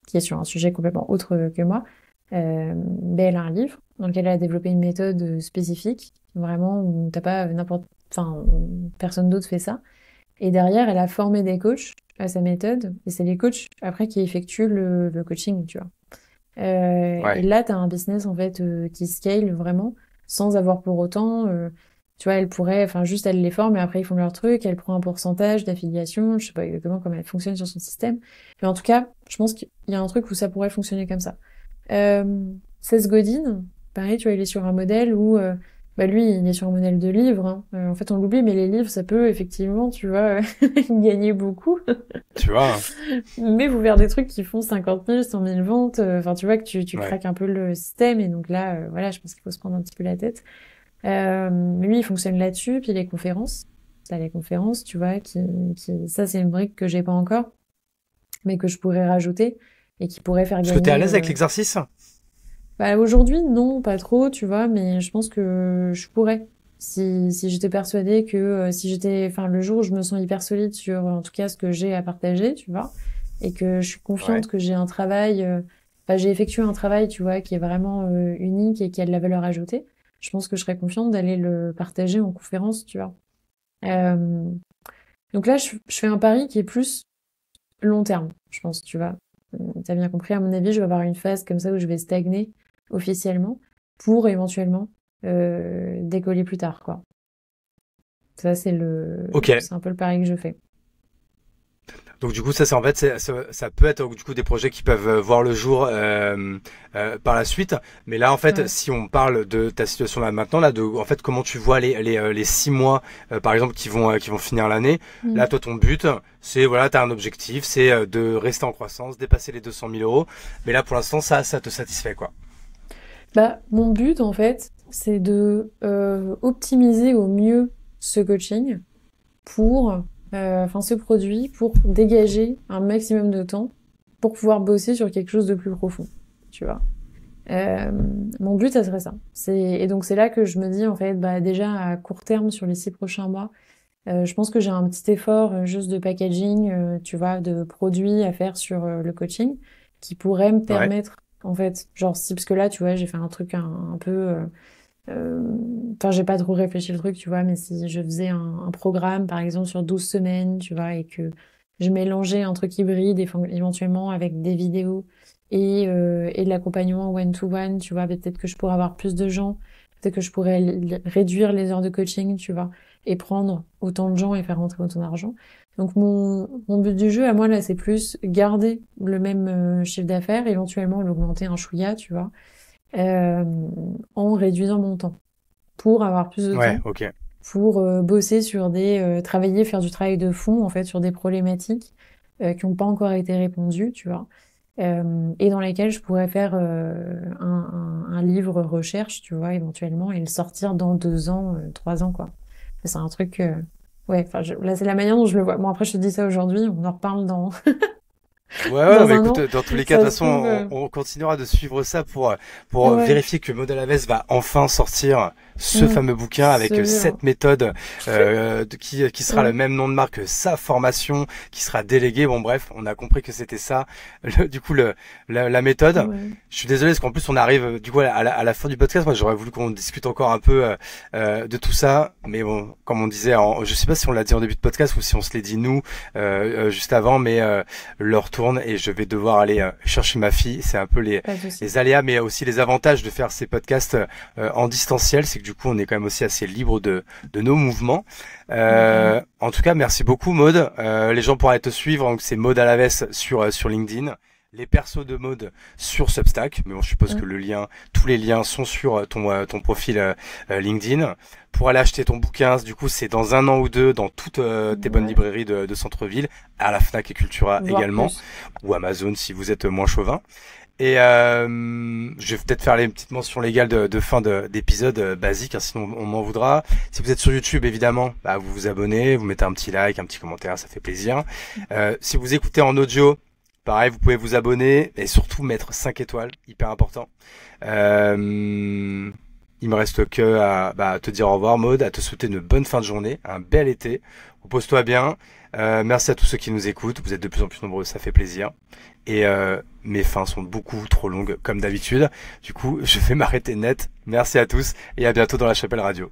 qui est sur un sujet complètement autre que moi, ben, elle a un livre dans lequel elle a développé une méthode spécifique, vraiment, où t'as pas n'importe, enfin, personne d'autre fait ça. Et derrière, elle a formé des coachs à sa méthode, et c'est les coachs après qui effectuent le coaching, tu vois. Et Ouais. là, tu as un business en fait qui scale vraiment sans avoir pour autant, tu vois, elle pourrait, enfin juste elle les forme et après ils font leur truc, elle prend un pourcentage d'affiliation, je sais pas exactement comment elle fonctionne sur son système, mais en tout cas, je pense qu'il y a un truc où ça pourrait fonctionner comme ça. Seth Godin, pareil, tu vois, il est sur un modèle où, bah lui, il est sur un modèle de livre, hein. En fait, on l'oublie, mais les livres, ça peut effectivement, tu vois, gagner beaucoup. Tu vois, hein. Mais vous faire des trucs qui font 50 000, 100 000 ventes, enfin, tu vois que tu Ouais. craques un peu le système. Et donc là, voilà, je pense qu'il faut se prendre un petit peu la tête. Lui, il fonctionne là-dessus. Puis les conférences. T'as les conférences, tu vois, ça, c'est une brique que j'ai pas encore, mais que je pourrais rajouter et qui pourrait faire Parce que t'es à gagner, l'aise avec l'exercice? bah, aujourd'hui, non, pas trop, tu vois, mais je pense que je pourrais. Si j'étais persuadée que, si j'étais, enfin, le jour où je me sens hyper solide sur, en tout cas, ce que j'ai à partager, tu vois, et que je suis Ouais. confiante que j'ai un travail, enfin, j'ai effectué un travail, tu vois, qui est vraiment, unique et qui a de la valeur ajoutée, je pense que je serais confiante d'aller le partager en conférence, tu vois. Euh, donc là, je fais un pari qui est plus long terme, je pense, tu vois. T'as bien compris, à mon avis, je vais avoir une phase comme ça où je vais stagner officiellement pour éventuellement décoller plus tard, quoi. Ça, Ok. c'est un peu le pari que je fais. Donc du coup, ça c'est en fait, ça peut être du coup des projets qui peuvent voir le jour par la suite. Mais là, en fait, Ouais. si on parle de ta situation là maintenant, là, de en fait comment tu vois les 6 mois, par exemple, qui vont finir l'année. Là, Mm. toi, ton but, c'est voilà, t'as un objectif, c'est de rester en croissance, dépasser les 200 000 euros. Mais là, pour l'instant, ça te satisfait quoi. Bah, mon but, en fait, c'est de optimiser au mieux ce coaching pour, enfin, ce produit pour dégager un maximum de temps pour pouvoir bosser sur quelque chose de plus profond, tu vois. Euh, Mon but, ça serait ça. Et donc c'est là que je me dis en fait, bah déjà à court terme sur les 6 prochains mois, je pense que j'ai un petit effort juste de packaging, tu vois, de produits à faire sur le coaching, qui pourrait me Ouais. permettre en fait, genre si parce que là, tu vois, j'ai fait un truc un peu, enfin j'ai pas trop réfléchi le truc, tu vois, mais si je faisais un programme par exemple sur 12 semaines, tu vois, et que je mélangeais un truc hybride éventuellement avec des vidéos et de l'accompagnement one-to-one, tu vois, peut-être que je pourrais avoir plus de gens, peut-être que je pourrais réduire les heures de coaching, tu vois, et prendre autant de gens et faire rentrer autant d'argent. Donc mon but du jeu à moi là, c'est plus garder le même chiffre d'affaires, éventuellement l'augmenter un chouïa, tu vois, euh, en réduisant mon temps pour avoir plus de Ouais, temps, ok. pour bosser sur travailler, faire du travail de fond en fait sur des problématiques qui n'ont pas encore été répondues, tu vois, et dans lesquelles je pourrais faire un livre recherche, tu vois, éventuellement, et le sortir dans 2 ans, 3 ans, quoi. C'est un truc, ouais, enfin, là, c'est la manière dont je le vois. Bon, après, je te dis ça aujourd'hui, on en reparle Ouais, ouais, dans mais un écoute, an. dans tous les cas, de Ça toute se façon, trouve, on continuera de suivre ça pour ouais, vérifier que Maud Alavès va enfin sortir ce mm, fameux bouquin ce avec livre, cette méthode qui sera le ouais, même nom de marque que sa formation, qui sera déléguée. Bon, bref, on a compris que c'était ça, du coup, la méthode. ouais, Je suis désolé parce qu'en plus, on arrive du coup à la fin du podcast. Moi, j'aurais voulu qu'on discute encore un peu de tout ça, mais bon, comme on disait, je sais pas si on l'a dit en début de podcast ou si on se l'est dit nous juste avant, mais l'heure tourne et je vais devoir aller chercher ma fille. C'est un peu pas de souci. les aléas, mais aussi les avantages de faire ces podcasts en distanciel, c'est que du coup, on est quand même aussi assez libre de nos mouvements. Grave. En tout cas, merci beaucoup, Maud. Les gens pourraient te suivre, donc c'est Maud Alavès sur LinkedIn. Les persos de Maud sur Substack, mais bon, je suppose que Mm. tous les liens sont sur ton profil LinkedIn. Pour aller acheter ton bouquin, du coup, c'est dans 1 an ou 2 dans toutes tes bonnes Ouais, librairies de centre-ville, à la Fnac et Cultura voire également, plus. ou Amazon si vous êtes moins chauvin. Et je vais peut-être faire les petites mentions légales de fin d'épisode basique, hein, sinon on m'en voudra. Si vous êtes sur YouTube, évidemment, bah, vous vous abonnez, vous mettez un petit like, un petit commentaire, ça fait plaisir. Si vous écoutez en audio, pareil, vous pouvez vous abonner et surtout mettre 5 étoiles, hyper important. Il me reste que à te dire au revoir, Maud, à te souhaiter une bonne fin de journée, un bel été. Repose-toi bien. Merci à tous ceux qui nous écoutent. Vous êtes de plus en plus nombreux, ça fait plaisir. Et mes fins sont beaucoup trop longues, comme d'habitude. Du coup, je vais m'arrêter net. Merci à tous et à bientôt dans la Chapelle Radio.